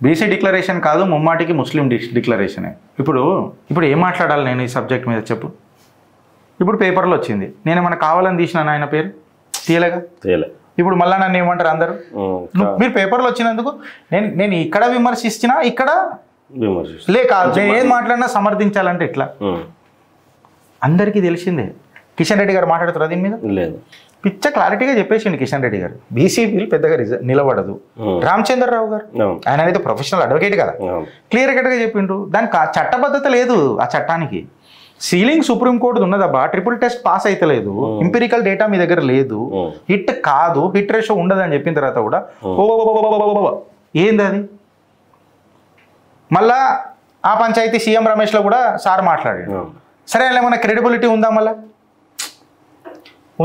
BC declaration కాదు, ముమ్మాటికి ముస్లిం డిక్లరేషనే. ఇప్పుడు ఏం మాట్లాడాలి నేను ఈ సబ్జెక్ట్ మీద చెప్పు. ఇప్పుడు పేపర్లో వచ్చింది, నేను ఏమైనా కావాలని తీసినాను ఆయన పేరు తీయలేగా. ఇప్పుడు మళ్ళీ నన్ను ఏమంటారు అందరూ, మీరు పేపర్లో వచ్చినందుకు నేను ఇక్కడ విమర్శించినా ఇక్కడ లేక నేను ఏం మాట్లాడినా సమర్థించాలంటే ఇట్లా. అందరికీ తెలిసిందే. కిషన్ రెడ్డి గారు మాట్లాడుతారు దీని మీద లేదు, పిచ్చ క్లారిటీగా చెప్పేసిండు కిషన్ రెడ్డి గారు. బీసీ బిల్ పెద్దగా నిలబడదు. రామచంద్రరావు గారు ఆయన అయితే ప్రొఫెషనల్ అడ్వకేట్ కదా, క్లియర్ కట్గా చెప్పిండ్రు. దానికి చట్టబద్ధత లేదు ఆ చట్టానికి. సీలింగ్ సుప్రీంకోర్టు ఉన్నదబ్బా, ట్రిపుల్ టెస్ట్ పాస్ అయితే లేదు, ఎంపిరికల్ డేటా మీ దగ్గర లేదు, హిట్ కాదు, హిట్ రేషో ఉండదు అని చెప్పిన తర్వాత కూడా ఏంది అది. మళ్ళా ఆ పంచాయతీ సీఎం రమేష్లో కూడా సార్ మాట్లాడాడు. సరే ఏమైనా క్రెడిబిలిటీ ఉందా మళ్ళీ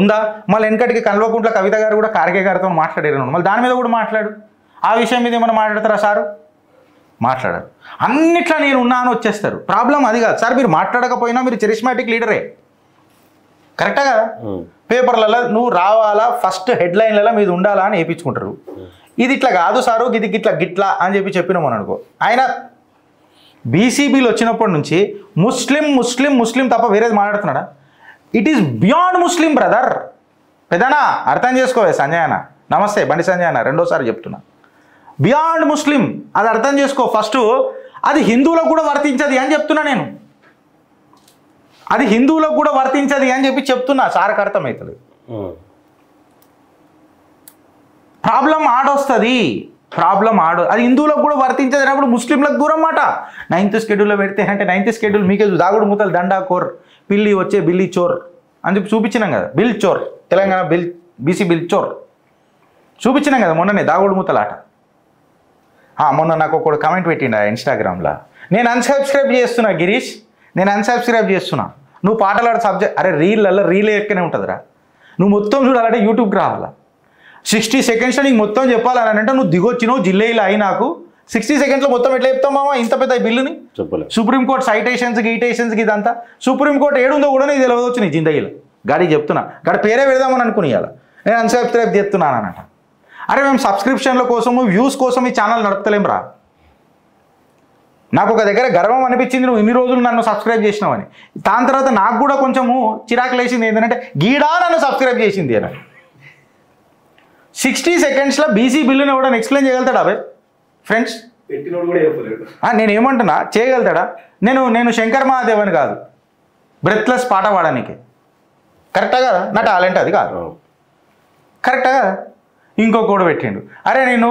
ఉందా? మళ్ళీ వెనకటికి కల్వకుంట్ల కవిత గారు కూడా కార్గే గారితో మాట్లాడారు, మళ్ళీ దాని మీద కూడా మాట్లాడు. ఆ విషయం మీద ఏమైనా మాట్లాడతారా సారు? మాట్లాడారు. అన్నిట్లా నేను ఉన్నాను వచ్చేస్తారు. ప్రాబ్లం అది కాదు సార్, మీరు మాట్లాడకపోయినా మీరు చరిస్మాటిక్ లీడరే, కరెక్టా కదా. పేపర్లలో నువ్వు రావాలా, ఫస్ట్ హెడ్లైన్లలో మీద ఉండాలా అని వేయించుకుంటారు. ఇది ఇట్లా కాదు సారు, ఇది గిట్లా గిట్లా అని చెప్పినామని అనుకో. ఆయన బీసీబీలు వచ్చినప్పటి నుంచి ముస్లిం ముస్లిం ముస్లిం తప్ప వేరేది మాట్లాడుతున్నాడా? It is beyond Muslim brother. పెద్దనా అర్థం చేసుకోవే సంజయ్ అన్న, నమస్తే బండి సంజయ్ అన్న, రెండోసారి చెప్తున్నా. బియాండ్ ముస్లిం అది అర్థం చేసుకో ఫస్ట్. అది హిందువులకు కూడా వర్తించది అని చెప్తున్నా నేను. అది హిందువులకు కూడా వర్తించది అని చెప్తున్నా. సార్కి అర్థమవుతుంది. ప్రాబ్లం ఆడొస్తుంది, అది హిందువులకు కూడా వర్తించదు అన్నప్పుడు ముస్లింలకు దూరం మాట. 9th షెడ్యూల్లో పెడితే అంటే 9th షెడ్యూల్ మీకే దాగుడు మూతలు దండా కోర్ పిల్లి వచ్చే బిల్లి చోర్ అని చూపించినాం కదా. బిల్ చోర్, తెలంగాణ బిల్ బీసీ బిల్ చోర్ చూపించినాం కదా మొన్ననే, దాగుడు మూతలాట. మొన్న నాకు ఒకడు కమెంట్ పెట్టిండు ఇన్స్టాగ్రామ్లో, నేను అన్సబ్స్క్రైబ్ చేస్తున్నా గిరీష్, నేను అన్సబ్స్క్రైబ్ చేస్తున్నా, నువ్వు పాటలాడు సబ్జెక్ట్. అరే రీలే ఎక్కనే ఉంటుందిరా, నువ్వు మొత్తం చూడాలంటే యూట్యూబ్కి రావాలా. 60 సెకండ్స్లో నీకు మొత్తం చెప్పాలని అంటే నువ్వు దిగొచ్చినావు జిల్లేలో అయి నాకు 60 సెకండ్స్లో మొత్తం ఎట్లా చెప్తావు మామ ఇంత పెద్ద బిల్లుని? సుప్రీంకోర్టు సైటేషన్స్కి ఇదంతా సుప్రీంకోర్టు ఏడుందో కూడా నీకు తెలియవచ్చు నీ జిందగీలో. గాడి చెప్తున్నా, గాడి పేరే పెడదామని అనుకుని ఇవాళ నేను అన్సబ్స్క్రైబ్ చేస్తున్నాను అన్నట. అరే మేము సబ్స్క్రిప్షన్ల కోసము వ్యూస్ కోసం ఈ ఛానల్ నడుపుతలేం రా. నాకు ఒక దగ్గర గర్వం అనిపించింది, నువ్వు ఇన్ని రోజులు నన్ను సబ్స్క్రైబ్ చేసినావని. దాని తర్వాత నాకు కూడా కొంచెము చిరాకు లేచింది ఏంటంటే గీడా నన్ను సబ్స్క్రైబ్ చేసింది అని. 60 సెకండ్స్లో బీసీ బిల్లుని కూడా ఎక్స్ప్లెయిన్ చేయగలుగుతాడా అబ్బాయి ఫ్రెండ్స్? నేను ఏమంటున్నా, చేయగలుగుతాడా? నేను శంకర్ మహాదేవ్ అని కాదు, బ్రెత్లెస్ పాట పాడడానికి. కరెక్టా కదా? నా టాలెంట్ అది కాదు, కరెక్టా కదా? ఇంకొకడు పెట్టిండు, అరే నేను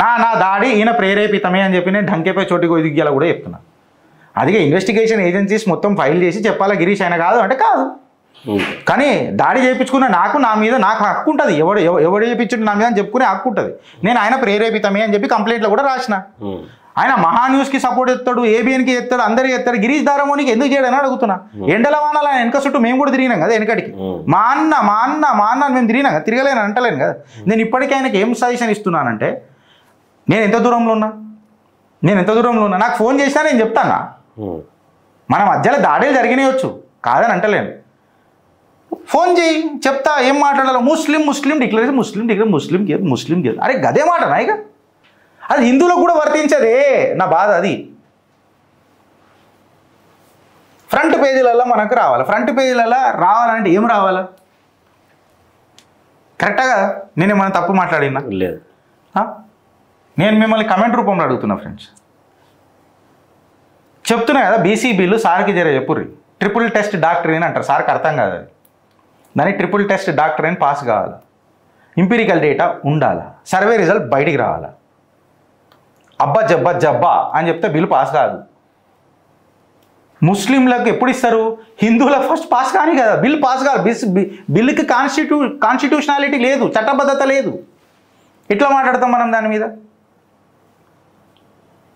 నా దాడి ఈయన ప్రేరేపితమే అని చెప్పి నేను ఢంకేపై చోటికి ఎదిగేలా కూడా చెప్తున్నా. అదిగా ఇన్వెస్టిగేషన్ ఏజెన్సీస్ మొత్తం ఫైల్ చేసి చెప్పాలా గిరీష్ ఆయన కాదు అంటే కాదు. కానీ దాడి చేయించుకున్న నా మీద నాకు హక్కు ఉంటుంది. ఎవడు చేయించుంటే నా మీద అని చెప్పుకునే హక్కు ఉంటుంది. నేను ఆయన ప్రేరేపితమే అని చెప్పి కంప్లైంట్లో కూడా రాసిన. ఆయన మహా న్యూస్కి సపోర్ట్ ఎత్తాడు, ఏబిఎన్కి ఎత్తాడు, అందరికి ఎత్తాడు. గిరీష్ దారమోనికి ఎందుకు చేయడని అడుగుతున్నా. ఎండల వానాల వెనక చుట్టూ మేము కూడా తిరిగినాం కదా వెనకడికి. మా అన్న మేము తిరిగినాం కదా, తిరగలేను అంటలేను కదా. నేను ఇప్పటికీ ఆయనకి ఏం సజెషన్ ఇస్తున్నానంటే, నేను ఎంత దూరంలో ఉన్నా, నాకు ఫోన్ చేసినా నేను చెప్తానా. మన మధ్యలో దాడులు జరిగినాయొచ్చు, కాదని అంటలేను. ఫోన్ చేయి, చెప్తా ఏం మాట్లాడాలో. ముస్లిం డిక్లరేషన్, ముస్లిం గేర్ అరే గదే మాట నాయక. అది హిందువులకు కూడా వర్తించదే, నా బాధ అది. ఫ్రంట్ పేజీలలో మనకు రావాలి. ఫ్రంట్ పేజీలలో రావాలంటే ఏం రావాలా? కరెక్టా కదా? నేనేమైనా తప్పు మాట్లాడినా? లేదు. నేను మిమ్మల్ని కమెంట్ రూపంలో అడుగుతున్నా ఫ్రెండ్స్. చెప్తున్నా కదా బీసీ బిల్లు సార్కి జర చెప్పుర్రి. ట్రిపుల్ టెస్ట్ డాక్టరీన్ అంటారు, సార్కి అర్థం కాదు అది. దాన్ని ట్రిపుల్ టెస్ట్ డాక్టరీన్ పాస్ కావాలి, ఇంపిరికల్ డేటా ఉండాలా, సర్వే రిజల్ట్ బయటికి రావాలా. అబ్బా జబ్బా అని చెప్తే బిల్లు పాస్ కాదు. ముస్లింలకు ఎప్పుడు ఇస్తారు? హిందువులకు ఫస్ట్ పాస్ కానీ కదా బిల్లు పాస్ కాదు. బిల్లుకి కాన్స్టిట్యూషనాలిటీ లేదు, చట్టబద్ధత లేదు. ఎట్లా మాట్లాడతాం మనం దాని మీద?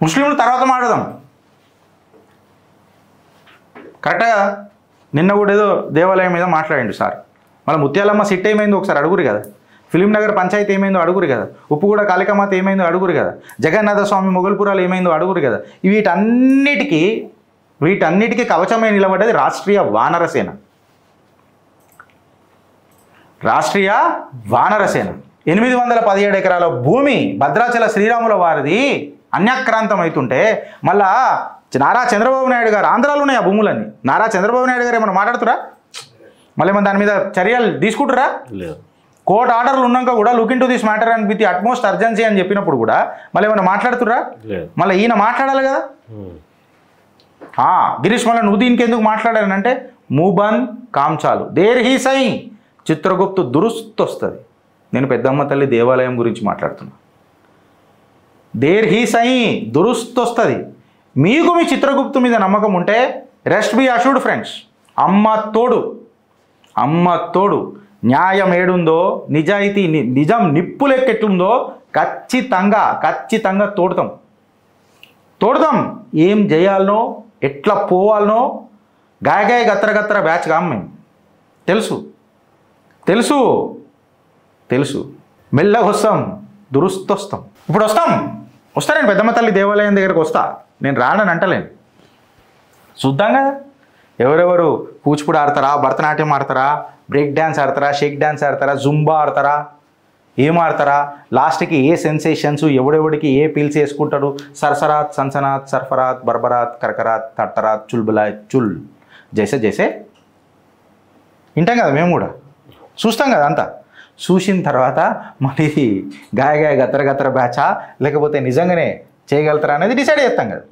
ముస్లింలు తర్వాత మాట్లాడదాం, కరెక్టా? నిన్న కూడా ఏదో దేవాలయం మీద మాట్లాడండి సార్. మళ్ళీ ముత్యాలమ్మ సిట్ ఏమైందో ఒకసారి అడుగురు కదా, ఫిలిం నగర్ పంచాయతీ ఏమైందో అడుగురు కదా, ఉప్పుగూడ కాళికామాత ఏమైందో అడుగురు కదా, జగన్నాథ స్వామి మొగల్పురాలు ఏమైందో అడుగురు కదా. వీటన్నిటికీ కవచమై నిలబడ్డది రాష్ట్రీయ వానరసేన. 817 ఎకరాల భూమి భద్రాచల శ్రీరాముల వారిది అన్యాక్రాంతం అవుతుంటే మళ్ళా నారా చంద్రబాబు నాయుడు గారు ఆంధ్రాలో ఉన్నాయి ఆ భూములన్నీ. నారా చంద్రబాబు నాయుడు గారు ఏమైనా మాట్లాడుతురా? మళ్ళీ ఏమైనా దాని మీద చర్యలు తీసుకుంటురా? కోర్టు ఆర్డర్లు ఉన్నాక కూడా look in to this matter and with utmost urgency అని చెప్పినప్పుడు కూడా మళ్ళీ ఏమైనా మాట్లాడుతురా? మళ్ళీ ఈయన మాట్లాడాలి కదా. గిరీష్ మళ్ళీ నువ్వు దీనికి ఎందుకు మాట్లాడానంటే మూబన్ కాంచాలు దేర్ హీ సై చిత్రగుప్తు దురుస్తు వస్తుంది. నేను పెద్దమ్మ తల్లి దేవాలయం గురించి మాట్లాడుతున్నా. దేర్ హీ సై దురుస్తు వస్తుంది. మీకు మీ చిత్రగుప్తు మీద నమ్మకం ఉంటే రెస్ట్ బి అష్యూర్డ్ ఫ్రెండ్స్. అమ్మ తోడు న్యాయం ఏడుందో నిజాయితీ నిజం నిప్పులెక్కెట్లుందో ఖచ్చితంగా తోడుతాం. ఏం చేయాలనో ఎట్లా పోవాలనో గాయగాయ గత్తర బ్యాచ్ కాం మేము. తెలుసు మెల్లగా వస్తాం, దురుస్తు వస్తాం. ఇప్పుడు వస్తా నేను పెద్దమ్మ తల్లి దేవాలయం దగ్గరకు వస్తా. నేను రానని అంటలేను. చూద్దాం కదా ఎవరెవరు కూచిపూడి ఆడతారా, భరతనాట్యం ఆడతారా, బ్రేక్ డ్యాన్స్ ఆడతారా, షేక్ డ్యాన్స్ ఆడతారా, జుంబా ఆడతారా, ఏం ఆడతారా, లాస్ట్కి ఏ సెన్సేషన్స్ ఎవడెవడికి ఏ పీల్స్ వేసుకుంటారు. సరసరాత్, సన్సనాత్, సర్ఫరాత్, బర్బరాత్, కరకరాత్, తట్టరాత్, చుల్బులాయ్, చుల్ జైసే వింటాం కదా. మేము కూడా చూస్తాం కదా. అంతా చూసిన తర్వాత మళ్ళీ గాయ గత్తర బ్యాచా లేకపోతే నిజంగానే చేయగలుగుతారా అనేది డిసైడ్ చేస్తాం కదా.